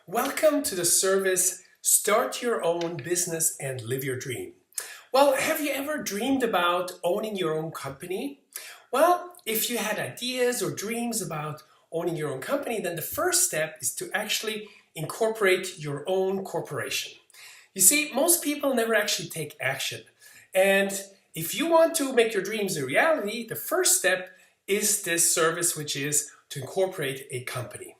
Welcome to the service, Start Your Own Business and Live Your Dream. Well, have you ever dreamed about owning your own company? Well, if you had ideas or dreams about owning your own company, then the first step is to actually incorporate your own corporation. You see, most people never actually take action. And if you want to make your dreams a reality, the first step is this service, which is to incorporate a company.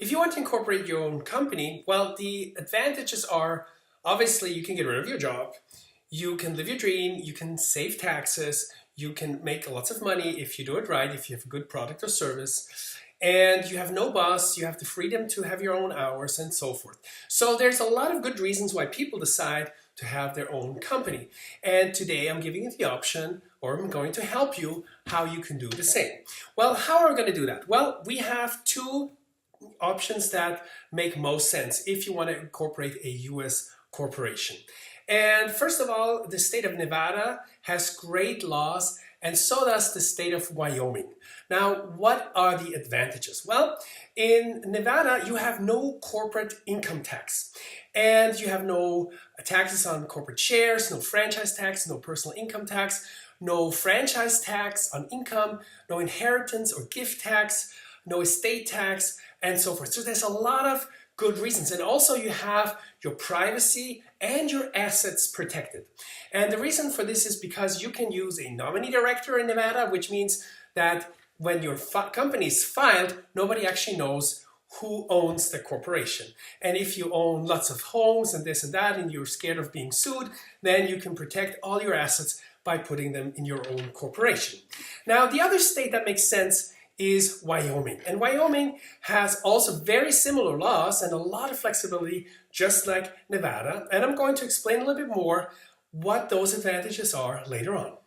If you want to incorporate your own company, well, the advantages are obviously you can get rid of your job, you can live your dream, you can save taxes, you can make lots of money if you do it right, if you have a good product or service, and you have no boss, you have the freedom to have your own hours and so forth. So there's a lot of good reasons why people decide to have their own company. And today I'm giving you the option, or I'm going to help you how you can do the same. Well, how are we going to do that? Well, we have two options that make most sense if you want to incorporate a US corporation. And first of all, the state of Nevada has great laws, and so does the state of Wyoming. Now, what are the advantages? Well, in Nevada, you have no corporate income tax, and you have no taxes on corporate shares, no franchise tax, no personal income tax, no franchise tax on income, no inheritance or gift tax, no estate tax, and so forth. So there's a lot of good reasons. And also you have your privacy and your assets protected. And the reason for this is because you can use a nominee director in Nevada, which means that when your company is filed, nobody actually knows who owns the corporation. And if you own lots of homes and this and that, and you're scared of being sued, then you can protect all your assets by putting them in your own corporation. Now, the other state that makes sense is Wyoming. And Wyoming has also very similar laws and a lot of flexibility, just like Nevada. And I'm going to explain a little bit more what those advantages are later on.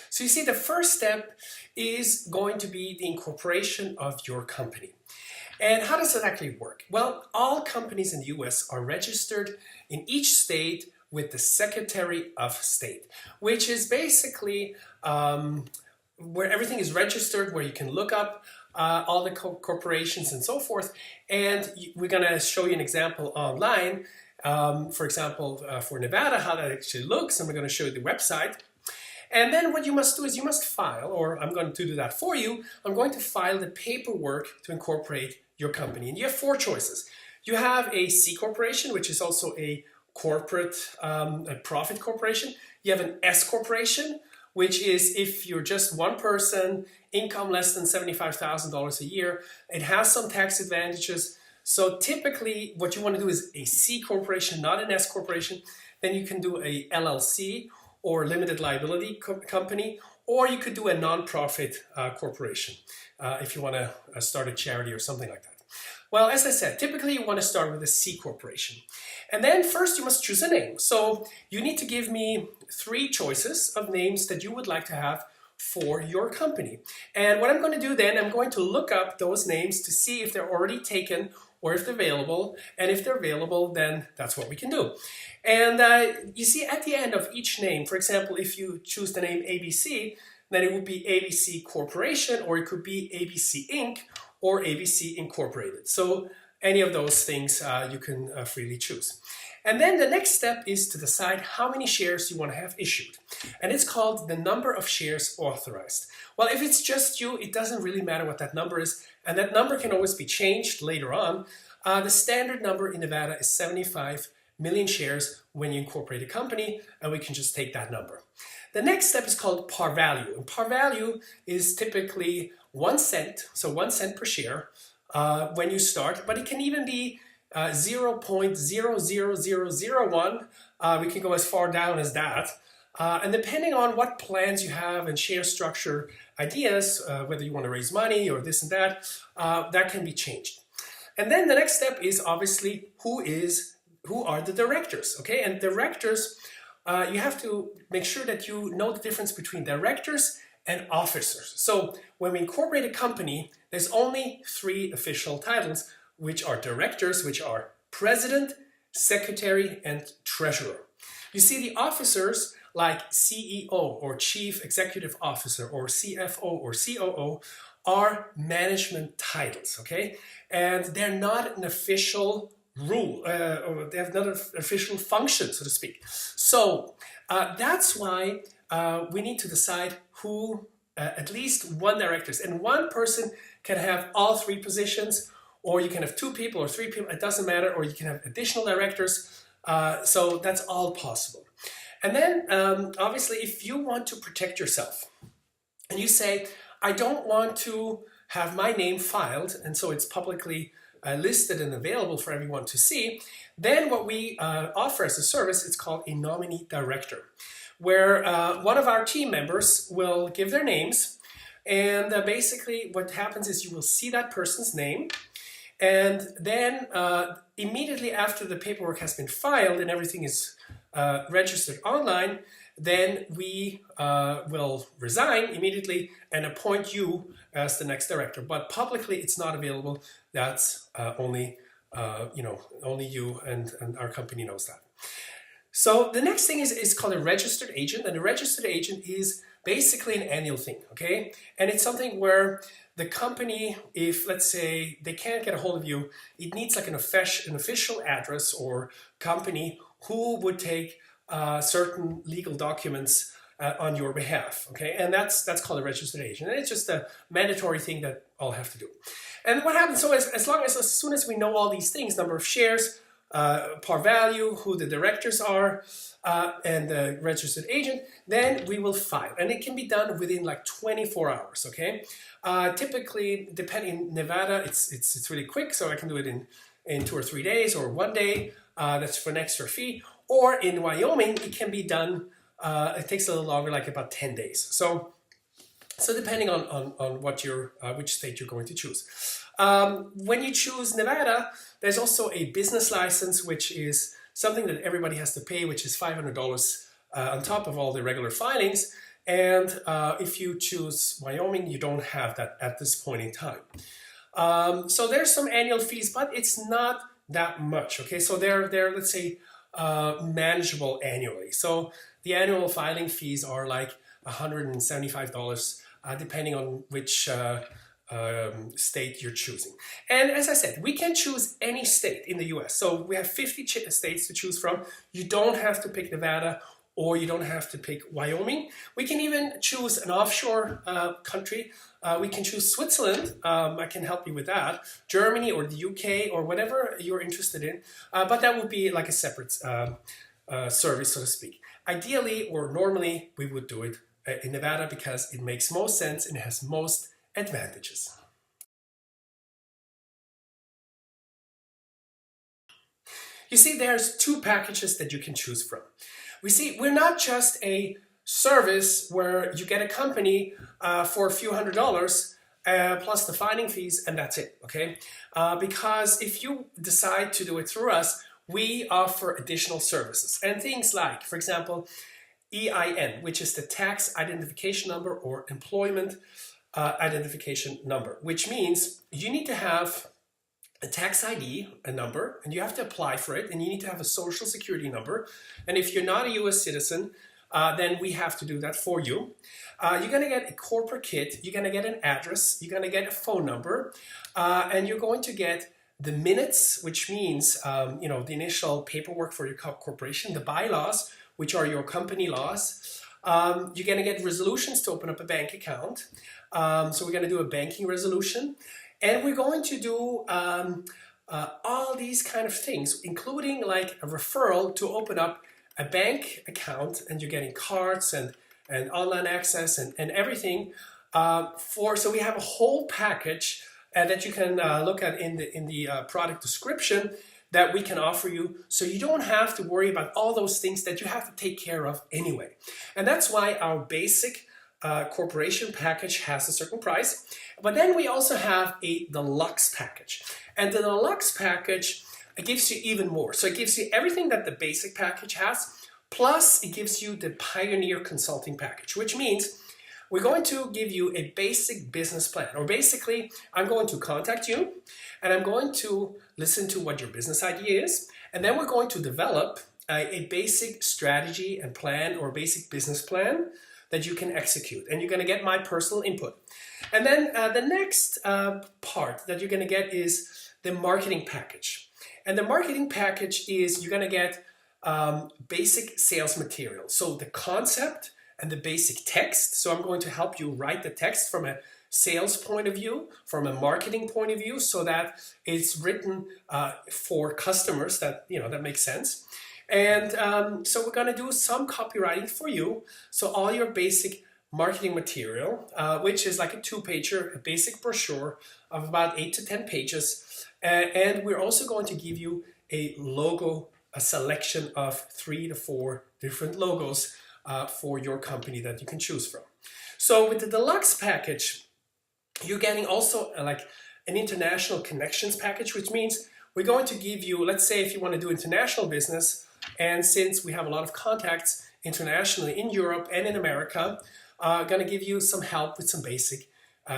So you see, the first step is going to be the incorporation of your company. And how does that actually work? Well, all companies in the US are registered in each state with the Secretary of State, which is basically where everything is registered, where you can look up all the corporations and so forth. And we're going to show you an example online, for example, for Nevada, how that actually looks, and we're going to show you the website. And then what you must do is you must file, or I'm going to do that for you, I'm going to file the paperwork to incorporate your company. And you have four choices. You have a C corporation, which is also a corporate, a profit corporation. You have an S corporation, which is if you're just one person, income less than $75,000 a year. It has some tax advantages. So typically what you want to do is a C corporation, not an S corporation. Then you can do a LLC or limited liability company, or you could do a non-profit corporation if you want to start a charity or something like that. Well, as I said, typically you want to start with a C corporation. And then first you must choose a name. So you need to give me three choices of names that you would like to have for your company. And what I'm going to do then, I'm going to look up those names to see if they're already taken or if they're available. And if they're available, then that's what we can do. And you see at the end of each name, for example, if you choose the name ABC, then it would be ABC Corporation, or it could be ABC Inc., or ABC Incorporated. So any of those things you can freely choose. And then the next step is to decide how many shares you want to have issued. And it's called the number of shares authorized. Well, if it's just you, it doesn't really matter what that number is. And that number can always be changed later on. The standard number in Nevada is 75 million shares when you incorporate a company, and we can just take that number. The next step is called par value. And par value is typically 1 cent, so 1 cent per share when you start, but it can even be 0.00001. We can go as far down as that. And depending on what plans you have and share structure ideas, whether you want to raise money or this and that, that can be changed. And then the next step is obviously who are the directors, okay? And directors, you have to make sure that you know the difference between directors and officers. So when we incorporate a company, there's only three official titles, which are directors, which are president, secretary, and treasurer. You see, the officers like CEO or Chief Executive Officer or CFO or COO are management titles, okay? And they're not an official rule, or they have not an official function, so to speak. So that's why we need to decide who, at least one directors, and one person can have all three positions, or you can have two people or three people, it doesn't matter, or you can have additional directors. So that's all possible. And then obviously, if you want to protect yourself and you say, I don't want to have my name filed, and so it's publicly listed and available for everyone to see, then what we offer as a service, it's called a nominee director, where one of our team members will give their names, and basically what happens is you will see that person's name, and then immediately after the paperwork has been filed and everything is registered online, then we will resign immediately and appoint you as the next director. But publicly, it's not available. That's only you and our company knows that. So the next thing is called a registered agent, and a registered agent is basically an annual thing, okay? And it's something where the company, if let's say they can't get a hold of you, it needs like an official address or company who would take certain legal documents on your behalf, okay? And that's called a registered agent, and it's just a mandatory thing that all have to do. And what happens, so as soon as we know all these things, number of shares, par value, who the directors are, and the registered agent, then we will file. And it can be done within like 24 hours, okay? Typically, depending in Nevada, it's really quick, so I can do it in 2 or 3 days or 1 day. That's for an extra fee. Or in Wyoming, it can be done, it takes a little longer, like about 10 days. So depending on what which state you're going to choose. When you choose Nevada, there's also a business license, which is something that everybody has to pay, which is $500 on top of all the regular filings. And if you choose Wyoming, you don't have that at this point in time. So there's some annual fees, but it's not that much. Okay, so they're let's say manageable annually. So the annual filing fees are like $175, depending on which state you're choosing. And as I said, we can choose any state in the US. So we have 50 states to choose from. You don't have to pick Nevada, or you don't have to pick Wyoming. We can even choose an offshore country. We can choose Switzerland. I can help you with that. Germany or the UK or whatever you're interested in. But that would be like a separate service, so to speak. Ideally, or normally, we would do it in Nevada because it makes most sense and it has most advantages. You see, there's two packages that you can choose from. We see, we're not just a service where you get a company for a few $100 plus the filing fees, and that's it, okay? Because if you decide to do it through us, we offer additional services and things like, for example, EIN, which is the tax identification number or employment identification number, which means you need to have a tax ID, a number, and you have to apply for it, and you need to have a social security number. And if you're not a US citizen, then we have to do that for you. You're going to get a corporate kit, you're going to get an address, you're going to get a phone number, and you're going to get the minutes, which means the initial paperwork for your corporation, the bylaws, which are your company laws. You're going to get resolutions to open up a bank account. So we're going to do a banking resolution. And we're going to do all these kind of things, including like a referral to open up a bank account, and you're getting cards and online access and everything. So we have a whole package that you can look at in the product description that we can offer you, so you don't have to worry about all those things that you have to take care of anyway. And that's why our basic corporation package has a certain price, but then we also have a deluxe package, and the deluxe package gives you even more. So it gives you everything that the basic package has, plus it gives you the Pioneer Consulting package, which means we're going to give you a basic business plan, or basically I'm going to contact you and I'm going to listen to what your business idea is, and then we're going to develop a basic strategy and plan or basic business plan that you can execute. And you're going to get my personal input. And then the next part that you're going to get is the marketing package. And the marketing package is you're going to get basic sales material. So the concept and the basic text. So I'm going to help you write the text from a sales point of view, from a marketing point of view, so that it's written for customers that, that makes sense. And so we're going to do some copywriting for you. So all your basic marketing material, which is like a 2-pager, a basic brochure of about 8 to 10 pages. And we're also going to give you a logo, a selection of 3 to 4 different logos for your company that you can choose from. So with the deluxe package, you're getting also like an international connections package, which means we're going to give you, let's say if you want to do international business, and since we have a lot of contacts internationally in Europe and in America, going to give you some help with some basic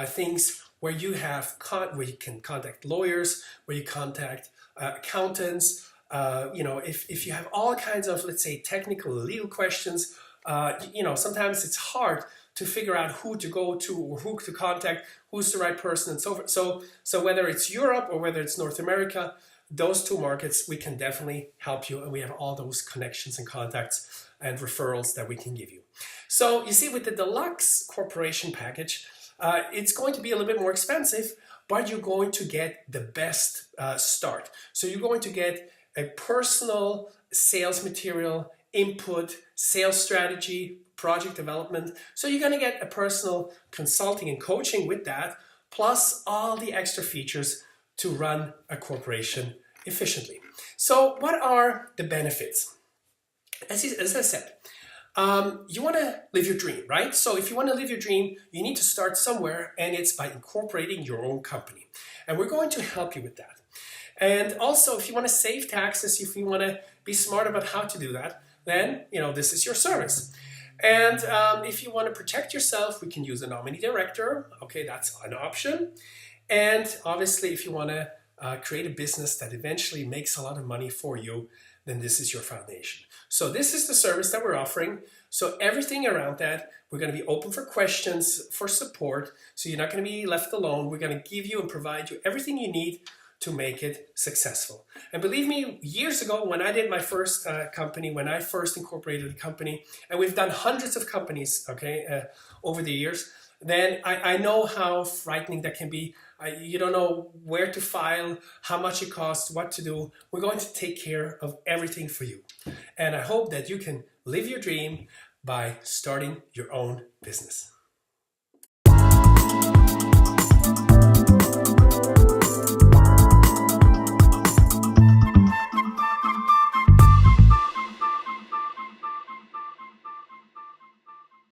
things where you have where you can contact lawyers, where you contact accountants. If you have all kinds of, let's say, technical legal questions, sometimes it's hard to figure out who to go to or who to contact, who's the right person, and so forth. So whether it's Europe or whether it's North America, those 2 markets, we can definitely help you, and we have all those connections and contacts and referrals that we can give you. So you see, with the deluxe corporation package, it's going to be a little bit more expensive, but you're going to get the best start. So you're going to get a personal sales material, input, sales strategy, project development. So you're going to get a personal consulting and coaching with that, plus all the extra features to run a corporation efficiently. So what are the benefits? As I said, you want to live your dream, right? So if you want to live your dream, you need to start somewhere, and it's by incorporating your own company. And we're going to help you with that. And also, if you want to save taxes, if you want to be smart about how to do that, then, this is your service. And if you want to protect yourself, we can use a nominee director. Okay, that's an option. And obviously, if you want to create a business that eventually makes a lot of money for you, then this is your foundation. So this is the service that we're offering. So everything around that, we're going to be open for questions, for support. So you're not going to be left alone. We're going to give you and provide you everything you need to make it successful. And believe me, years ago when I did my first company, when I first incorporated a company, and we've done hundreds of companies, over the years, then I know how frightening that can be. You don't know where to file, how much it costs, what to do. We're going to take care of everything for you. And I hope that you can live your dream by starting your own business.